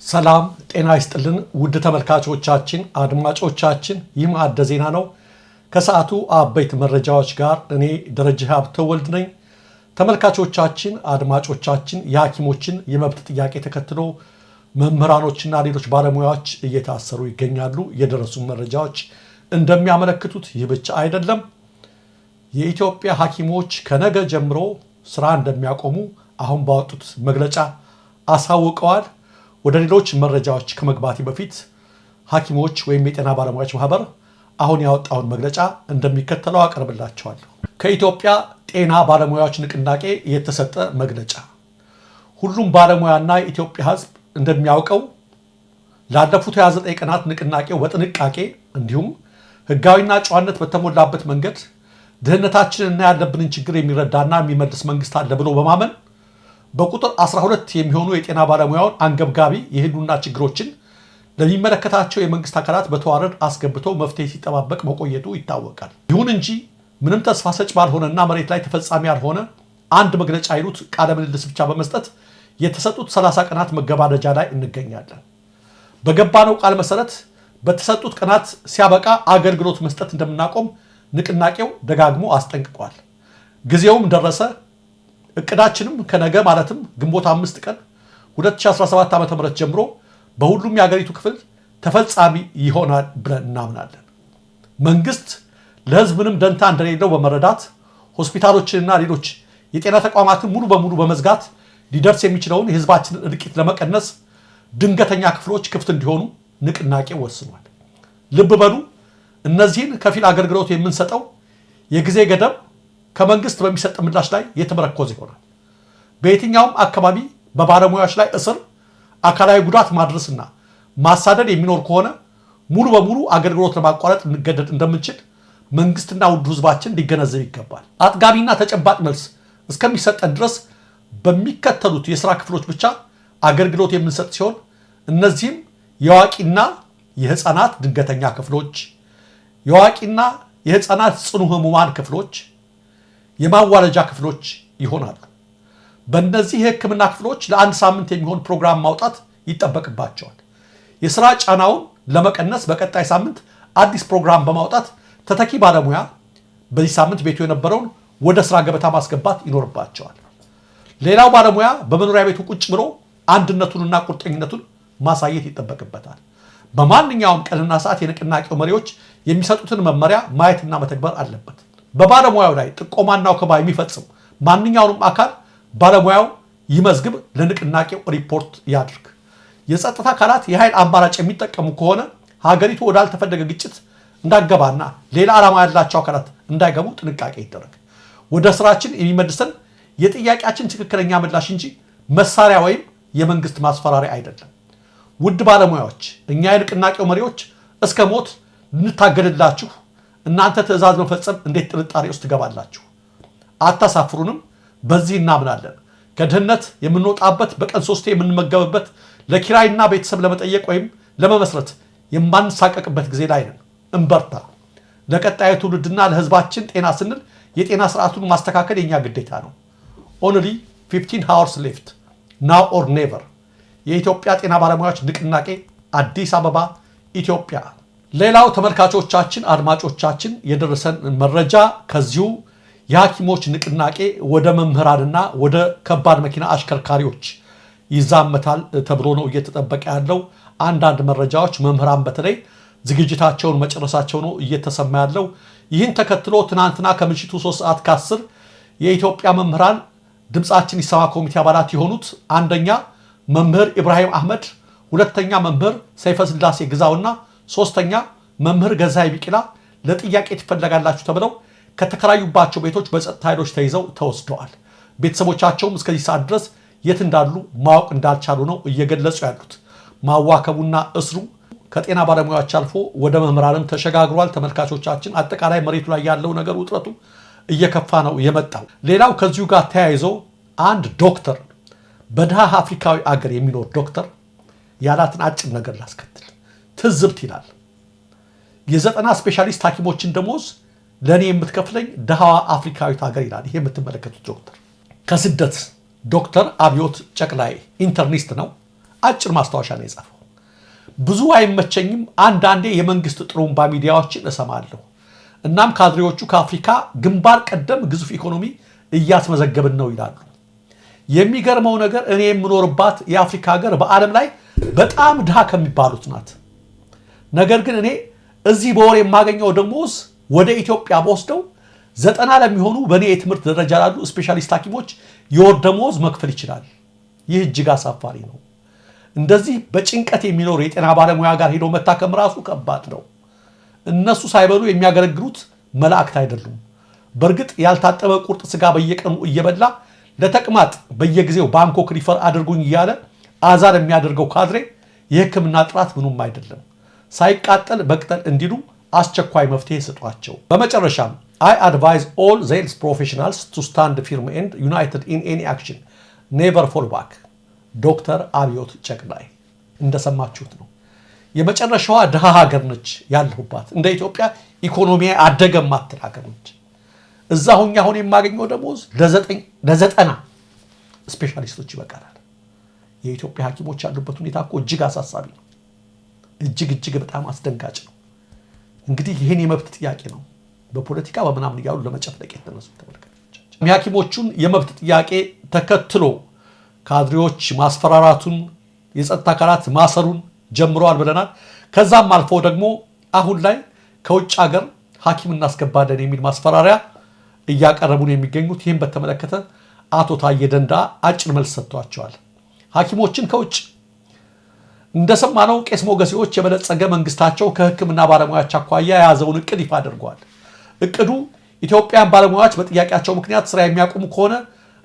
ሰላም ጤና ይስጥልን ውድ ተመልካቾቻችን አድማጮቻችን ይህ ማዕደ ዜና ነው። ከሰዓቱ አበይት መረጃዎች ጋር እኔ ደረጀ ሀብተወልድ ነኝ። ተመልካቾቻችን አድማጮቻችን የሐኪሞችን የመብት ጥያቄ ተከትሎ መምህራኖችና ሌሎች ባለሙያዎች እየታሰሩ ይገኛሉ። የደረሱ መረጃዎች እንደሚያመለክቱት ይህ ብቻ አይደለም። የኢትዮጵያ ሐኪሞች ከነገ ጀምሮ ስራ እንደሚያቆሙ አሁን ባወጡት መግለጫ አሳውቀዋል። ወደ ሌሎች መረጃዎች ከመግባቴ በፊት ሐኪሞች ወይም የጤና ባለሙያዎች ማህበር አሁን ያወጣውን መግለጫ እንደሚከተለው አቀርብላችኋለሁ። ከኢትዮጵያ ጤና ባለሙያዎች ንቅናቄ የተሰጠ መግለጫ። ሁሉም ባለሙያና የኢትዮጵያ ሕዝብ እንደሚያውቀው ላለፉት 29 ቀናት ንቅናቄው በጥንቃቄ እንዲሁም ህጋዊና ጨዋነት በተሞላበት መንገድ ድህነታችንና ያለብንን ችግር የሚረዳና የሚመልስ መንግስት አለ ብሎ በማመን በቁጥር 12 የሚሆኑ የጤና ባለሙያውን አንገብጋቢ የህልውና ችግሮችን ለሚመለከታቸው የመንግስት አካላት በተዋረድ አስገብቶ መፍትሄ ሲጠባበቅ መቆየቱ ይታወቃል። ይሁን እንጂ ምንም ተስፋ ሰጭ ባልሆነና መሬት ላይ ተፈጻሚ ያልሆነ አንድ መግለጫ ይሉት ቃለ ምልልስ ብቻ በመስጠት የተሰጡት 30 ቀናት መገባደጃ ላይ እንገኛለን። በገባነው ቃል መሰረት በተሰጡት ቀናት ሲያበቃ አገልግሎት መስጠት እንደምናቆም ንቅናቄው ደጋግሞ አስጠንቅቋል። ጊዜውም ደረሰ። እቅዳችንም ከነገ ማለትም ግንቦት 5 ቀን 2017 ዓ.ም ጀምሮ በሁሉም የሀገሪቱ ክፍል ተፈጻሚ ይሆናል ብለን እናምናለን። መንግስት ለህዝብ ምንም ደንታ እንደሌለው በመረዳት ሆስፒታሎችንና ሌሎች የጤና ተቋማትን ሙሉ በሙሉ በመዝጋት ሊደርስ የሚችለውን የህዝባችንን እልቂት ለመቀነስ ድንገተኛ ክፍሎች ክፍት እንዲሆኑ ንቅናቄ ወስኗል። ልብ በሉ፣ እነዚህን ከፊል አገልግሎት የምንሰጠው የጊዜ ገደብ ከመንግስት በሚሰጥ ምላሽ ላይ የተመረኮዘ ይሆናል። በየትኛውም አካባቢ በባለሙያዎች ላይ እስር፣ አካላዊ ጉዳት ማድረስና ማሳደድ የሚኖር ከሆነ ሙሉ በሙሉ አገልግሎት ለማቋረጥ እንገደድ እንደምንችል መንግስትና ውድ ህዝባችን ሊገነዘብ ይገባል። አጥጋቢና ተጨባጭ መልስ እስከሚሰጠን ድረስ በሚከተሉት የሥራ ክፍሎች ብቻ አገልግሎት የምንሰጥ ሲሆን እነዚህም የአዋቂና የህፃናት ድንገተኛ ክፍሎች፣ የአዋቂና የህፃናት ጽኑ ህሙማን ክፍሎች፣ የማዋለጃ ክፍሎች ይሆናሉ። በእነዚህ የህክምና ክፍሎች ለአንድ ሳምንት የሚሆን ፕሮግራም ማውጣት ይጠበቅባቸዋል። የሥራ ጫናውን ለመቀነስ በቀጣይ ሳምንት አዲስ ፕሮግራም በማውጣት ተተኪ ባለሙያ በዚህ ሳምንት ቤቱ የነበረውን ወደ ሥራ ገበታ ማስገባት ይኖርባቸዋል። ሌላው ባለሙያ በመኖሪያ ቤቱ ቁጭ ብሎ አንድነቱንና ቁርጠኝነቱን ማሳየት ይጠበቅበታል። በማንኛውም ቀንና ሰዓት የንቅናቄው መሪዎች የሚሰጡትን መመሪያ ማየትና መተግበር አለበት። በባለሙያው ላይ ጥቆማና ወከባ የሚፈጽም ማንኛውንም አካል ባለሙያው ይመዝግብ፣ ለንቅናቄው ሪፖርት ያድርግ። የጸጥታ አካላት የኃይል አማራጭ የሚጠቀሙ ከሆነ ሀገሪቱ ወዳልተፈለገ ግጭት እንዳገባና ሌላ ዓላማ ያላቸው አካላት እንዳይገቡ ጥንቃቄ ይደረግ። ወደ ስራችን የሚመልሰን የጥያቄያችን ትክክለኛ ምላሽ እንጂ መሳሪያ ወይም የመንግስት ማስፈራሪያ አይደለም። ውድ ባለሙያዎች፣ እኛ የንቅናቄው መሪዎች እስከ ሞት ልንታገልላችሁ፣ እናንተ ትዕዛዝ መፈጸም እንዴት ጥርጣሬ ውስጥ ትገባላችሁ? አታሳፍሩንም። በዚህ እናምናለን። ከድህነት የምንወጣበት፣ በቀን 3 የምንመገብበት፣ ለኪራይና ቤተሰብ ለመጠየቅ ወይም ለመመስረት የማንሳቀቅበት ጊዜ ላይ ነን። እንበርታ። ለቀጣዩ ትውልድና ለህዝባችን ጤና ስንል የጤና ስርዓቱን ማስተካከል የኛ ግዴታ ነው። ኦንሊ 15 hours left, now or never። የኢትዮጵያ ጤና ባለሙያዎች ንቅናቄ፣ አዲስ አበባ ኢትዮጵያ። ሌላው ተመልካቾቻችን አድማጮቻችን የደረሰን መረጃ ከዚሁ የሐኪሞች ንቅናቄ ወደ መምህራንና ወደ ከባድ መኪና አሽከርካሪዎች ይዛመታል ተብሎ ነው እየተጠበቀ ያለው። አንዳንድ መረጃዎች መምህራን በተለይ ዝግጅታቸውን መጨረሳቸው ነው እየተሰማ ያለው። ይህን ተከትሎ ትናንትና ከምሽቱ 3:10 የኢትዮጵያ መምህራን ድምፃችን ይሰማ ኮሚቴ አባላት የሆኑት አንደኛ መምህር ኢብራሂም አህመድ፣ ሁለተኛ መምህር ሰይፈ ስላሴ ግዛውና ሶስተኛ መምህር ገዛይ ቢቂላ ለጥያቄ ትፈለጋላችሁ ተብለው ከተከራዩባቸው ቤቶች በጸጥታ ኃይሎች ተይዘው ተወስደዋል። ቤተሰቦቻቸውም እስከዚህ ሰዓት ድረስ የት እንዳሉ ማወቅ እንዳልቻሉ ነው እየገለጹ ያሉት። ማዋከቡና እስሩ ከጤና ባለሙያዎች አልፎ ወደ መምህራንም ተሸጋግሯል። ተመልካቾቻችን አጠቃላይ መሬቱ ላይ ያለው ነገር ውጥረቱ እየከፋ ነው የመጣው። ሌላው ከዚሁ ጋር ተያይዞ አንድ ዶክተር በድሃ አፍሪካዊ አገር የሚኖር ዶክተር ያላትን አጭር ነገር ላስከትል። ትዝብት ይላል። የ90 ስፔሻሊስት ሐኪሞችን ደሞዝ ለእኔ የምትከፍለኝ ድሃዋ አፍሪካዊት ሀገር ይላል። ይሄ የምትመለከቱት ዶክተር ከስደት ዶክተር አብዮት ጨቅላይ ኢንተርኒስት ነው። አጭር ማስታወሻ ነው የጻፈው። ብዙ አይመቸኝም፣ አንዳንዴ የመንግስት ጥሩምባ ሚዲያዎችን እሰማለሁ። እናም ካድሬዎቹ ከአፍሪካ ግንባር ቀደም ግዙፍ ኢኮኖሚ እያስመዘገብን ነው ይላሉ። የሚገርመው ነገር እኔ የምኖርባት የአፍሪካ ሀገር በዓለም ላይ በጣም ድሃ ከሚባሉት ናት። ነገር ግን እኔ እዚህ በወር የማገኘው ደሞዝ ወደ ኢትዮጵያ በወስደው 90 ለሚሆኑ በእኔ የትምህርት ደረጃ ላሉ ስፔሻሊስት ሐኪሞች የወር ደሞዝ መክፈል ይችላል። ይህ እጅግ አሳፋሪ ነው። እንደዚህ በጭንቀት የሚኖር የጤና ባለሙያ ጋር ሄዶ መታከም ራሱ ከባድ ነው። እነሱ ሳይበሉ የሚያገለግሉት መላእክት አይደሉም። በእርግጥ ያልታጠበ ቁርጥ ስጋ በየቀኑ እየበላ ለተቅማጥ በየጊዜው ባንኮክ ሪፈር አድርጉኝ እያለ አዛር የሚያደርገው ካድሬ የሕክምና ጥራት ምኑም አይደለም። ሳይቃጠል በቅጠል እንዲሉ አስቸኳይ መፍትሄ ስጧቸው። በመጨረሻም I advise all sales professionals to stand firm and united in any action. Never fall back. ዶክተር አብዮት ጨቅላይ እንደሰማችሁት ነው። የመጨረሻዋ ድሃ ሀገር ነች ያለሁባት። እንደ ኢትዮጵያ ኢኮኖሚ አደገ ማትል ሀገር ነች። እዛ ሆኜ አሁን የማገኘው ደሞዝ ለ90 ስፔሻሊስቶች ይበቃናል። የኢትዮጵያ ሐኪሞች ያሉበት ሁኔታ እኮ እጅግ አሳሳቢ ነው። እጅግ በጣም አስደንጋጭ ነው። እንግዲህ ይሄን የመብት ጥያቄ ነው በፖለቲካ በመናምን ያሉ ለመጨፍለቅ የተነሱ ተመልካቾች። የሐኪሞቹን የመብት ጥያቄ ተከትሎ ካድሬዎች ማስፈራራቱን የጸጥታ አካላት ማሰሩን ጀምረዋል ብለናል። ከዛም አልፎ ደግሞ አሁን ላይ ከውጭ ሀገር ሐኪም እናስገባለን የሚል ማስፈራሪያ እያቀረቡ ነው የሚገኙት። ይህን በተመለከተ አቶ ታዬ ደንደአ አጭር መልስ ሰጥቷቸዋል። ሐኪሞችን ከውጭ እንደሰማነው ቄስ ሞገሴዎች የበለጸገ መንግስታቸው ከሕክምና ባለሙያዎች አኳያ የያዘውን እቅድ ይፋ አድርጓል። እቅዱ ኢትዮጵያን ባለሙያዎች በጥያቄያቸው ምክንያት ስራ የሚያቆሙ ከሆነ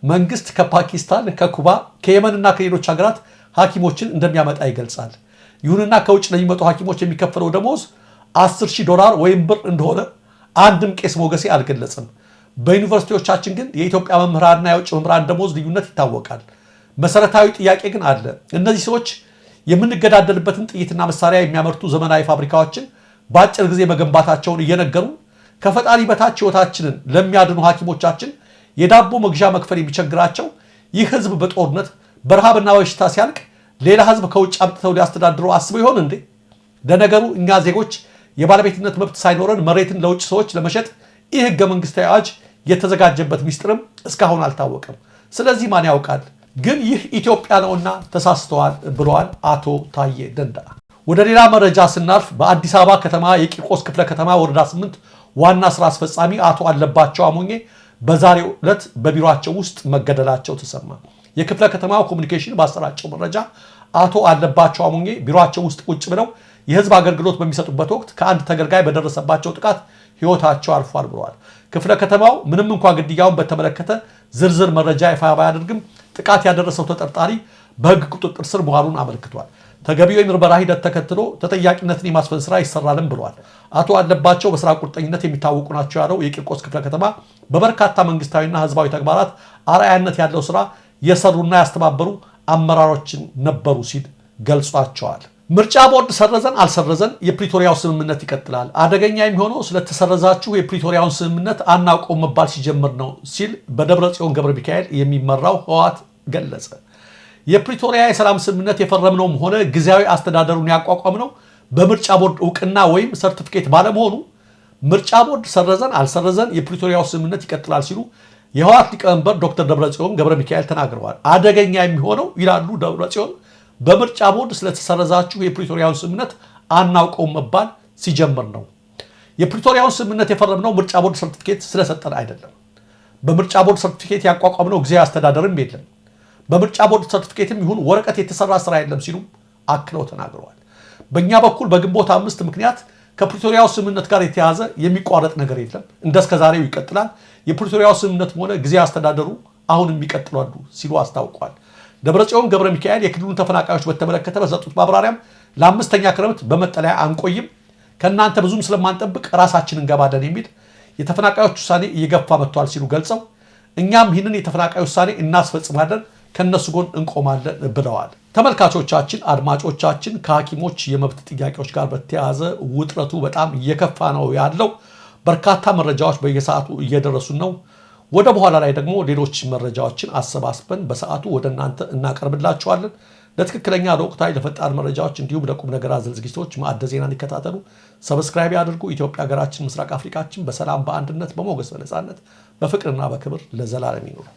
መንግስት ከፓኪስታን፣ ከኩባ፣ ከየመንና ከሌሎች ሀገራት ሐኪሞችን እንደሚያመጣ ይገልጻል። ይሁንና ከውጭ ለሚመጡ ሐኪሞች የሚከፈለው ደሞዝ $10,000 ወይም ብር እንደሆነ አንድም ቄስ ሞገሴ አልገለጸም። በዩኒቨርሲቲዎቻችን ግን የኢትዮጵያ መምህራንና የውጭ መምህራን ደሞዝ ልዩነት ይታወቃል። መሰረታዊ ጥያቄ ግን አለ። እነዚህ ሰዎች የምንገዳደልበትን ጥይትና መሳሪያ የሚያመርቱ ዘመናዊ ፋብሪካዎችን በአጭር ጊዜ መገንባታቸውን እየነገሩ ከፈጣሪ በታች ህይወታችንን ለሚያድኑ ሐኪሞቻችን የዳቦ መግዣ መክፈል የሚቸግራቸው ይህ ህዝብ በጦርነት በረሃብና በሽታ ሲያልቅ ሌላ ህዝብ ከውጭ አምጥተው ሊያስተዳድረው አስበው ይሆን እንዴ? ለነገሩ እኛ ዜጎች የባለቤትነት መብት ሳይኖረን መሬትን ለውጭ ሰዎች ለመሸጥ ይህ ህገ መንግስታዊ አዋጅ የተዘጋጀበት ሚስጥርም እስካሁን አልታወቀም። ስለዚህ ማን ያውቃል? ግን ይህ ኢትዮጵያ ነውና ተሳስተዋል ብለዋል አቶ ታዬ ደንደአ። ወደ ሌላ መረጃ ስናልፍ በአዲስ አበባ ከተማ የቂርቆስ ክፍለ ከተማ ወረዳ 8 ዋና ስራ አስፈጻሚ አቶ አለባቸው አሞኜ በዛሬው ዕለት በቢሮአቸው ውስጥ መገደላቸው ተሰማ። የክፍለ ከተማው ኮሙኒኬሽን ባሰራጨው መረጃ አቶ አለባቸው አሞኜ ቢሮአቸው ውስጥ ቁጭ ብለው የህዝብ አገልግሎት በሚሰጡበት ወቅት ከአንድ ተገልጋይ በደረሰባቸው ጥቃት ህይወታቸው አልፏል ብለዋል። ክፍለ ከተማው ምንም እንኳን ግድያውን በተመለከተ ዝርዝር መረጃ ይፋ ባያደርግም ጥቃት ያደረሰው ተጠርጣሪ በህግ ቁጥጥር ስር መዋሉን አመልክቷል። ተገቢው የምርመራ ሂደት ተከትሎ ተጠያቂነትን የማስፈን ስራ ይሰራልም ብለዋል። አቶ አለባቸው በስራ ቁርጠኝነት የሚታወቁ ናቸው ያለው የቂርቆስ ክፍለ ከተማ በበርካታ መንግስታዊና ህዝባዊ ተግባራት አርአያነት ያለው ስራ የሰሩና ያስተባበሩ አመራሮችን ነበሩ ሲል ገልጿቸዋል። ምርጫ ቦርድ ሰረዘን አልሰረዘን የፕሪቶሪያው ስምምነት ይቀጥላል። አደገኛ የሚሆነው ስለተሰረዛችሁ የፕሪቶሪያውን ስምምነት አናውቀውም መባል ሲጀምር ነው ሲል በደብረጽዮን ገብረ ሚካኤል የሚመራው ህወሓት ገለጸ። የፕሪቶሪያ የሰላም ስምምነት የፈረምነውም ሆነ ጊዜያዊ አስተዳደሩን ያቋቋምነው በምርጫ ቦርድ እውቅና ወይም ሰርቲፊኬት ባለመሆኑ ምርጫ ቦርድ ሰረዘን አልሰረዘን የፕሪቶሪያው ስምምነት ይቀጥላል ሲሉ የህወሓት ሊቀመንበር ዶክተር ደብረጽዮን ገብረ ሚካኤል ተናግረዋል። አደገኛ የሚሆነው ይላሉ ደብረጽዮን በምርጫ ቦርድ ስለተሰረዛችሁ የፕሪቶሪያውን ስምምነት አናውቀውም መባል ሲጀምር ነው። የፕሪቶሪያውን ስምምነት የፈረምነው ምርጫ ቦርድ ሰርቲፊኬት ስለሰጠን አይደለም። በምርጫ ቦርድ ሰርቲፊኬት ያቋቋምነው ጊዜያዊ አስተዳደርም የለም። በምርጫ ቦርድ ሰርቲፊኬትም ይሁን ወረቀት የተሰራ ስራ የለም ሲሉ አክለው ተናግረዋል። በእኛ በኩል በግንቦት 5 ምክንያት ከፕሪቶሪያው ስምምነት ጋር የተያዘ የሚቋረጥ ነገር የለም። እንደስከዛሬው ይቀጥላል። የፕሪቶሪያው ስምምነትም ሆነ ጊዜያዊ አስተዳደሩ አሁንም ይቀጥላሉ ሲሉ አስታውቋል። ደብረጽዮን ገብረ ሚካኤል የክልሉን ተፈናቃዮች በተመለከተ በሰጡት ማብራሪያም ለአምስተኛ ክረምት በመጠለያ አንቆይም፣ ከእናንተ ብዙም ስለማንጠብቅ ራሳችን እንገባለን የሚል የተፈናቃዮች ውሳኔ እየገፋ መጥቷል ሲሉ ገልጸው እኛም ይህንን የተፈናቃዮች ውሳኔ እናስፈጽማለን፣ ከነሱ ጎን እንቆማለን ብለዋል። ተመልካቾቻችን፣ አድማጮቻችን ከሐኪሞች የመብት ጥያቄዎች ጋር በተያያዘ ውጥረቱ በጣም እየከፋ ነው ያለው። በርካታ መረጃዎች በየሰዓቱ እየደረሱ ነው። ወደ በኋላ ላይ ደግሞ ሌሎች መረጃዎችን አሰባስበን በሰዓቱ ወደ እናንተ እናቀርብላችኋለን። ለትክክለኛ ለወቅታዊ ለፈጣን መረጃዎች እንዲሁም ለቁም ነገር አዘል ዝግጅቶች ማዕደ ዜናን ይከታተሉ። ሰብስክራይብ ያድርጉ። ኢትዮጵያ ሀገራችን፣ ምስራቅ አፍሪካችን በሰላም በአንድነት በሞገስ በነጻነት በፍቅርና በክብር ለዘላለም ይኑሩ።